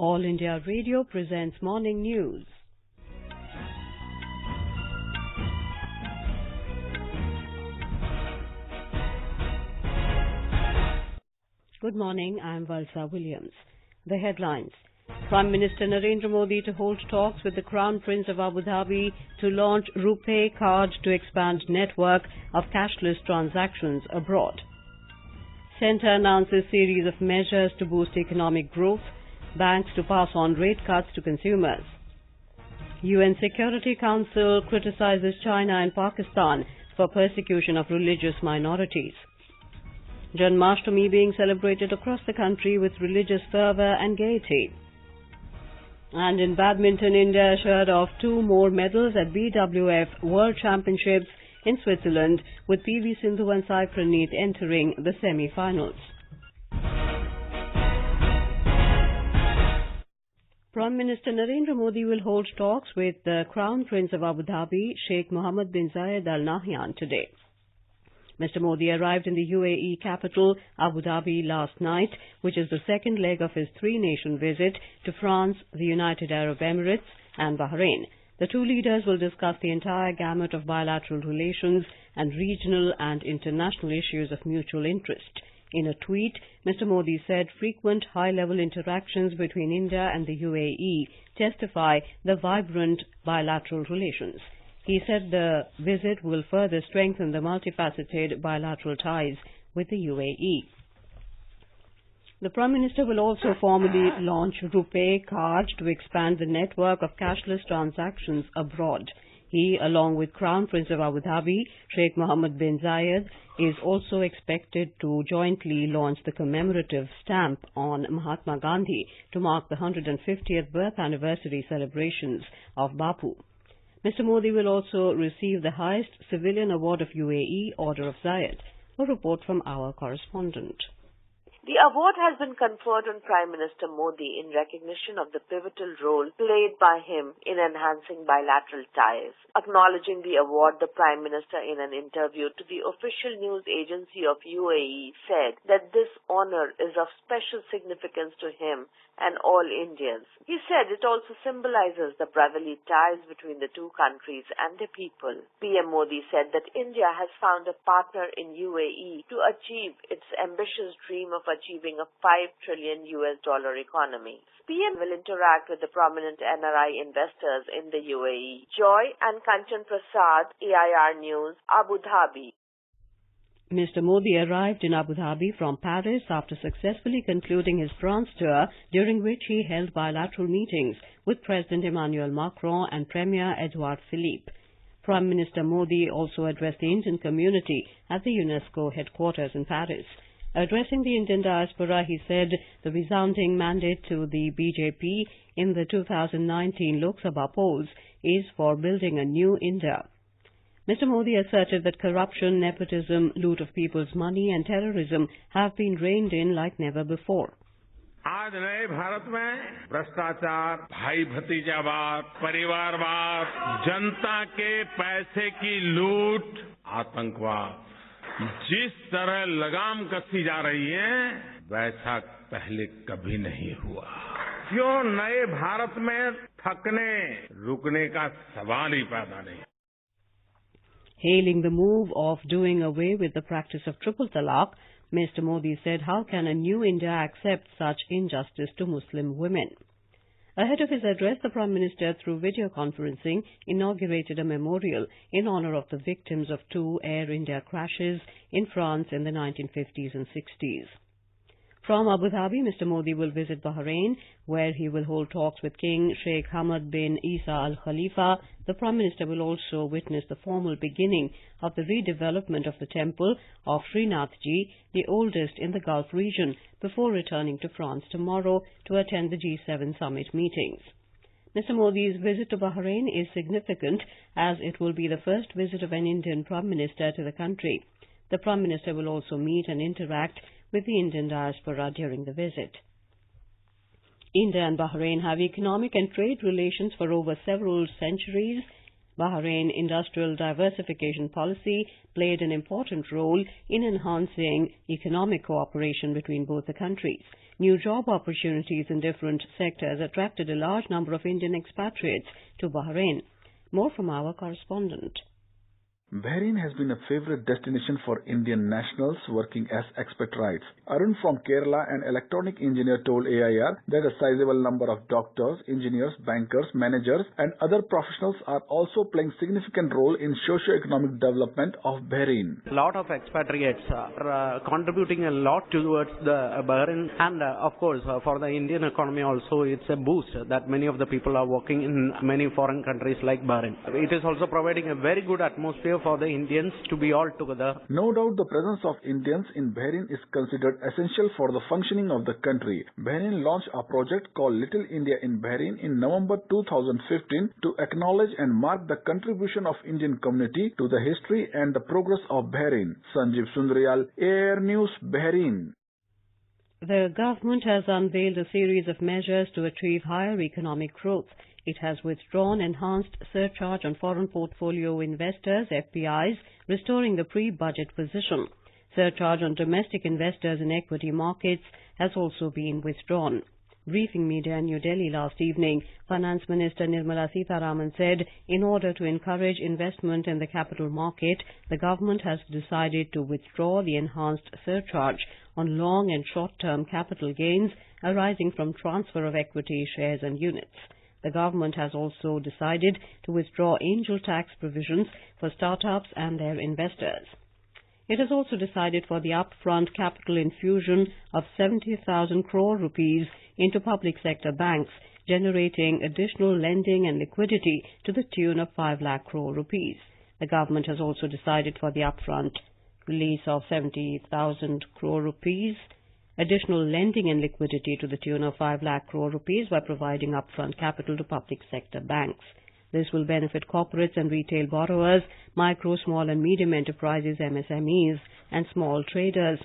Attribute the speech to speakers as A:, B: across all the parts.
A: All India Radio presents Morning News. Good morning, I'm Valsa Williams. The headlines. Prime Minister Narendra Modi to hold talks with the Crown Prince of Abu Dhabi to launch RuPay card to expand network of cashless transactions abroad. Centre announces series of measures to boost economic growth, banks to pass on rate cuts to consumers. UN Security Council criticises China and Pakistan for persecution of religious minorities. Janmashtami being celebrated across the country with religious fervor and gaiety. And in badminton, India assured of 2 more medals at BWF World Championships in Switzerland, with Sindhu and Praneeth entering the semifinals. Prime Minister Narendra Modi will hold talks with the Crown Prince of Abu Dhabi, Sheikh Mohammed bin Zayed Al Nahyan, today. Mr. Modi arrived in the UAE capital, Abu Dhabi, last night, which is the second leg of his 3-nation visit to France, the United Arab Emirates and Bahrain. The 2 leaders will discuss the entire gamut of bilateral relations and regional and international issues of mutual interest. In a tweet, Mr. Modi said frequent high-level interactions between India and the UAE testify the vibrant bilateral relations. He said the visit will further strengthen the multifaceted bilateral ties with the UAE. The Prime Minister will also formally launch RuPay card to expand the network of cashless transactions abroad. He, along with Crown Prince of Abu Dhabi, Sheikh Mohammed bin Zayed, is also expected to jointly launch the commemorative stamp on Mahatma Gandhi to mark the 150th birth anniversary celebrations of Bapu. Mr. Modi will also receive the highest civilian award of UAE, Order of Zayed. A report from our correspondent.
B: The award has been conferred on Prime Minister Modi in recognition of the pivotal role played by him in enhancing bilateral ties. Acknowledging the award, the Prime Minister, in an interview to the official news agency of UAE, said that this honor is of special significance to him and all Indians. He said it also symbolizes the brotherly ties between the 2 countries and their people. PM Modi said that India has found a partner in UAE to achieve its ambitious dream of achieving a $5 trillion economy. PM will interact with the prominent NRI investors in the UAE. Joy and Kanchan Prasad, AIR News, Abu Dhabi.
A: Mr. Modi arrived in Abu Dhabi from Paris after successfully concluding his France tour, during which he held bilateral meetings with President Emmanuel Macron and Premier Edouard Philippe. Prime Minister Modi also addressed the Indian community at the UNESCO headquarters in Paris. Addressing the Indian diaspora, he said the resounding mandate to the BJP in the 2019 Lok Sabha polls is for building a new India. Mr. Modi asserted that corruption, nepotism, loot of people's money and terrorism have been reined in like never before.
C: आज नए भारत में भ्रष्टाचार, भाई भतीजावाद, परिवारवाद, जनता के पैसे की लूट, आतंकवाद, जिस तरह लगाम कसी जा रही है, वैसा पहले कभी नहीं हुआ। क्यों नए भारत में थकने, रुकने का सवाल ही पैदा नहीं।
A: Hailing the move of doing away with the practice of triple talaq, Mr. Modi said, how can a new India accept such injustice to Muslim women? Ahead of his address, the Prime Minister, through video conferencing, inaugurated a memorial in honor of the victims of 2 Air India crashes in France in the 1950s and 60s. From Abu Dhabi, Mr. Modi will visit Bahrain, where he will hold talks with King Sheikh Hamad bin Isa Al Khalifa. The Prime Minister will also witness the formal beginning of the redevelopment of the temple of Srinathji, the oldest in the Gulf region, before returning to France tomorrow to attend the G7 summit meetings. Mr. Modi's visit to Bahrain is significant, as it will be the first visit of an Indian Prime Minister to the country. The Prime Minister will also meet and interact with the Indian diaspora during the visit. India and Bahrain have economic and trade relations for over several centuries, Bahrain industrial diversification policy played an important role in enhancing economic cooperation between both the countries. New job opportunities in different sectors attracted a large number of Indian expatriates to Bahrain. More from our correspondent.
D: Bahrain has been a favorite destination for Indian nationals working as expatriates. Arun from Kerala, an electronic engineer, told AIR that a sizable number of doctors, engineers, bankers, managers and other professionals are also playing significant role in socio-economic development of Bahrain.
E: A lot of expatriates are contributing a lot towards the Bahrain, and of course for the Indian economy also it's a boost that many of the people are working in many foreign countries like Bahrain. It is also providing a very good atmosphere for the Indians to be all together.
D: No doubt the presence of Indians in Bahrain is considered essential for the functioning of the country. Bahrain launched a project called Little India in Bahrain in November 2015 to acknowledge and mark the contribution of Indian community to the history and the progress of Bahrain. Sanjeev Sundaryal, AIR News, Bahrain.
A: The government has unveiled a series of measures to achieve higher economic growth. It has withdrawn enhanced surcharge on foreign portfolio investors, FPIs, restoring the pre-budget position. Surcharge on domestic investors in equity markets has also been withdrawn. Briefing media in New Delhi last evening, Finance Minister Nirmala Sitharaman said in order to encourage investment in the capital market, the government has decided to withdraw the enhanced surcharge on long and short-term capital gains arising from transfer of equity shares and units. The government has also decided to withdraw angel tax provisions for startups and their investors. It has also decided for the upfront capital infusion of 70,000 crore rupees into public sector banks, generating additional lending and liquidity to the tune of 5 lakh crore rupees. The government has also decided for the upfront release of 70,000 crore rupees, additional lending and liquidity to the tune of 5 lakh crore rupees by providing upfront capital to public sector banks. This will benefit corporates and retail borrowers, micro, small and medium enterprises, MSMEs and small traders.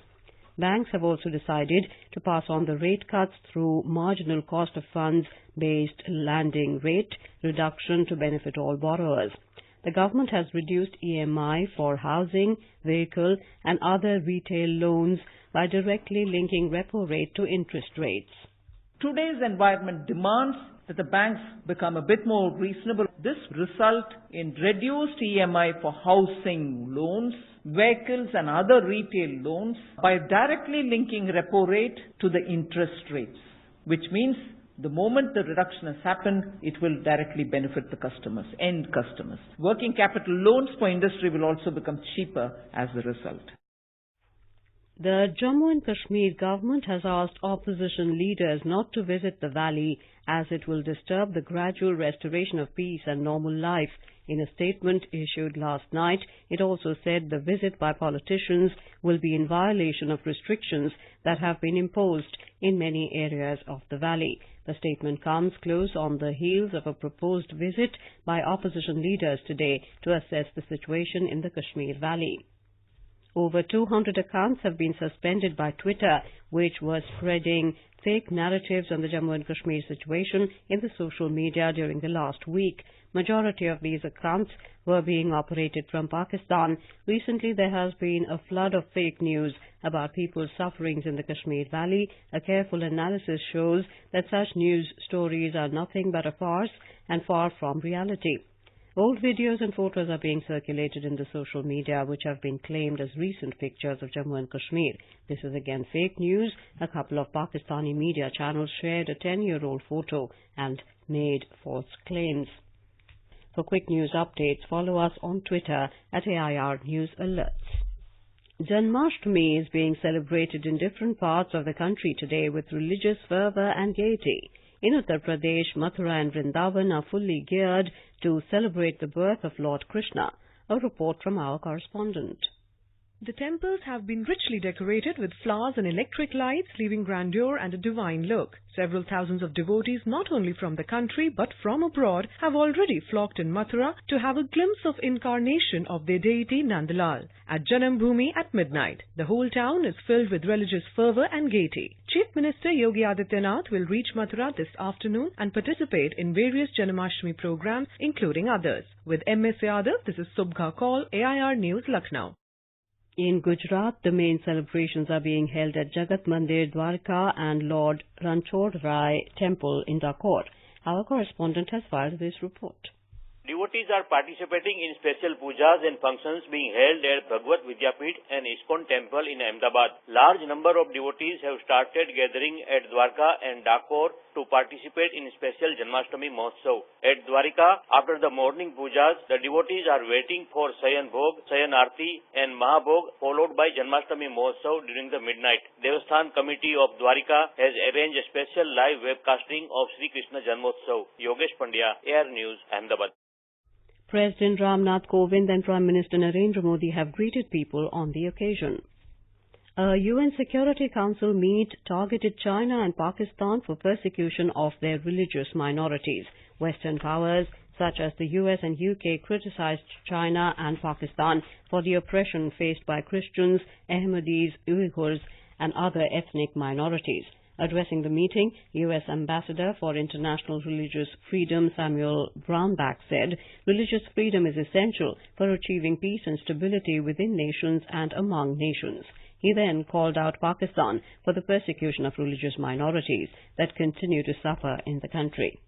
A: Banks have also decided to pass on the rate cuts through marginal cost of funds based landing rate reduction to benefit all borrowers. The government has reduced EMI for housing, vehicle and other retail loans by directly linking repo rate to interest rates.
F: Today's environment demands that the banks become a bit more reasonable. This result in reduced EMI for housing loans, vehicles and other retail loans by directly linking repo rate to the interest rates, which means the moment the reduction has happened, it will directly benefit the customers, end customers. Working capital loans for industry will also become cheaper as a result.
A: The Jammu and Kashmir government has asked opposition leaders not to visit the valley as it will disturb the gradual restoration of peace and normal life. In a statement issued last night, it also said the visit by politicians will be in violation of restrictions that have been imposed in many areas of the valley. The statement comes close on the heels of a proposed visit by opposition leaders today to assess the situation in the Kashmir Valley. Over 200 accounts have been suspended by Twitter, which was spreading fake narratives on the Jammu and Kashmir situation in the social media during the last week. Majority of these accounts were being operated from Pakistan. Recently, there has been a flood of fake news about people's sufferings in the Kashmir Valley. A careful analysis shows that such news stories are nothing but a farce and far from reality. Old videos and photos are being circulated in the social media which have been claimed as recent pictures of Jammu and Kashmir. This is again fake news. A couple of Pakistani media channels shared a 10-year-old photo and made false claims. For quick news updates, follow us on Twitter at AIR News Alerts. Janmashtami is being celebrated in different parts of the country today with religious fervor and gaiety. In Uttar Pradesh, Mathura and Vrindavan are fully geared to celebrate the birth of Lord Krishna. A report from our correspondent.
G: The temples have been richly decorated with flowers and electric lights, leaving grandeur and a divine look. Several thousands of devotees, not only from the country but from abroad, have already flocked in Mathura to have a glimpse of incarnation of their deity Nandlal. At Janmashtami at midnight, the whole town is filled with religious fervor and gaiety. Chief Minister Yogi Adityanath will reach Mathura this afternoon and participate in various Janmashtami programs, including others. With MS Yadav, this is Subha Kaul, AIR News, Lucknow.
A: In Gujarat, the main celebrations are being held at Jagat Mandir, Dwarka and Lord Ranchod Rai Temple in Dakor. Our correspondent has filed this report.
H: Devotees are participating in special pujas and functions being held at Bhagwat Vidyapith and ISKCON temple in Ahmedabad. Large number of devotees have started gathering at Dwarka and Dakor to participate in special Janmashtami Mahotsav. At Dwarika, after the morning pujas, the devotees are waiting for Sayan Bhog, Sayan Arti and Mahabhog, followed by Janmashtami Mahotsav during the midnight. Devasthan Committee of Dwarika has arranged a special live webcasting of Sri Krishna Janmotsav. Yogesh Pandya, AIR News, Ahmedabad.
A: President Ramnath Kovind and Prime Minister Narendra Modi have greeted people on the occasion. A UN Security Council meet targeted China and Pakistan for persecution of their religious minorities. Western powers such as the US and UK criticized China and Pakistan for the oppression faced by Christians, Ahmadis, Uyghurs and other ethnic minorities. Addressing the meeting, U.S. Ambassador for International Religious Freedom Samuel Brownback said, religious freedom is essential for achieving peace and stability within nations and among nations. He then called out Pakistan for the persecution of religious minorities that continue to suffer in the country.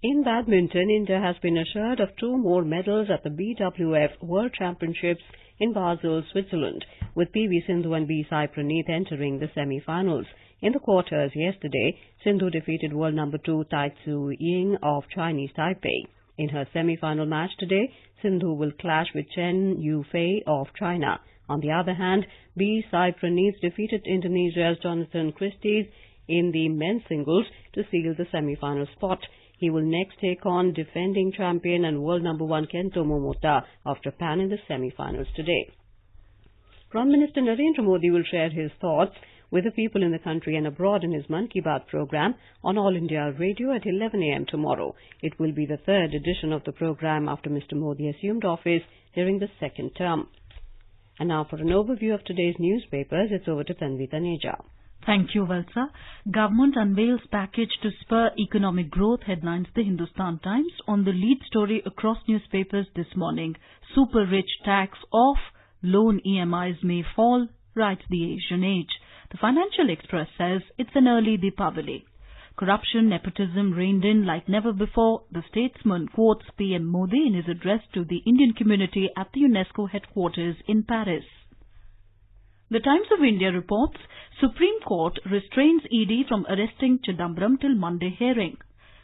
A: In badminton, India has been assured of 2 more medals at the BWF World Championships in Basel, Switzerland, with PV Sindhu and Praneeth entering the semi-finals. In the quarters yesterday, Sindhu defeated world number 2 Tai Tzu Ying of Chinese Taipei. In her semi-final match today, Sindhu will clash with Chen Yufei of China. On the other hand, Praneeth defeated Indonesia's Jonathan Christies in the men's singles to seal the semi-final spot. He will next take on defending champion and world number 1 Kento Momota of Japan in the semi-finals today. Prime Minister Narendra Modi will share his thoughts with the people in the country and abroad in his Mann Ki Baat program on All India Radio at 11 a.m. tomorrow. It will be the 3rd edition of the program after Mr. Modi assumed office during the 2nd term. And now for an overview of today's newspapers, it's over to Tanvi Taneja.
I: Thank you, Valsa. Government unveils package to spur economic growth, headlines the Hindustan Times. On the lead story across newspapers this morning, super rich tax off, loan EMIs may fall, writes the Asian Age. The Financial Express says it's an early Deepavali. Corruption, nepotism reigned in like never before. The statesman quotes PM Modi in his address to the Indian community at the UNESCO headquarters in Paris. The Times of India reports Supreme Court restrains ED from arresting Chidambaram till Monday hearing.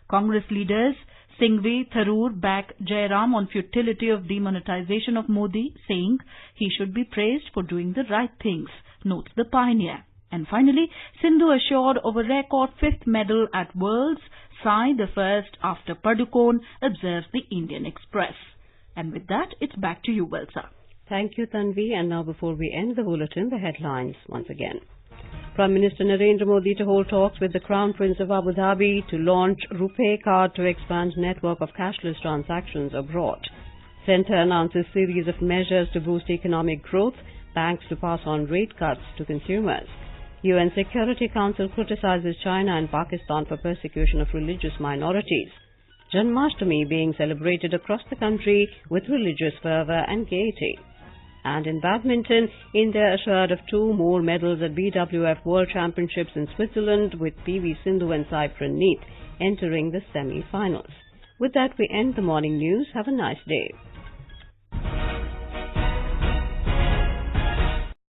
I: Congress leaders Singhvi, Tharoor back Jairam on futility of demonetization of Modi, saying he should be praised for doing the right things, notes the Pioneer. And finally, Sindhu assured of a record 5th medal at Worlds, Sai the first after Padukone, observes the Indian Express. And with that, it's back to you, Valsa.
A: Thank you, Tanvi. And now before we end the bulletin, the headlines once again. Prime Minister Narendra Modi to hold talks with the Crown Prince of Abu Dhabi to launch RuPay card to expand network of cashless transactions abroad. Centre announces series of measures to boost economic growth, banks to pass on rate cuts to consumers. UN Security Council criticizes China and Pakistan for persecution of religious minorities. Janmashtami being celebrated across the country with religious fervor and gaiety. And in badminton, India assured of 2 more medals at BWF World Championships in Switzerland with PV Sindhu and Praneeth entering the semi-finals. With that, we end the morning news. Have a nice day.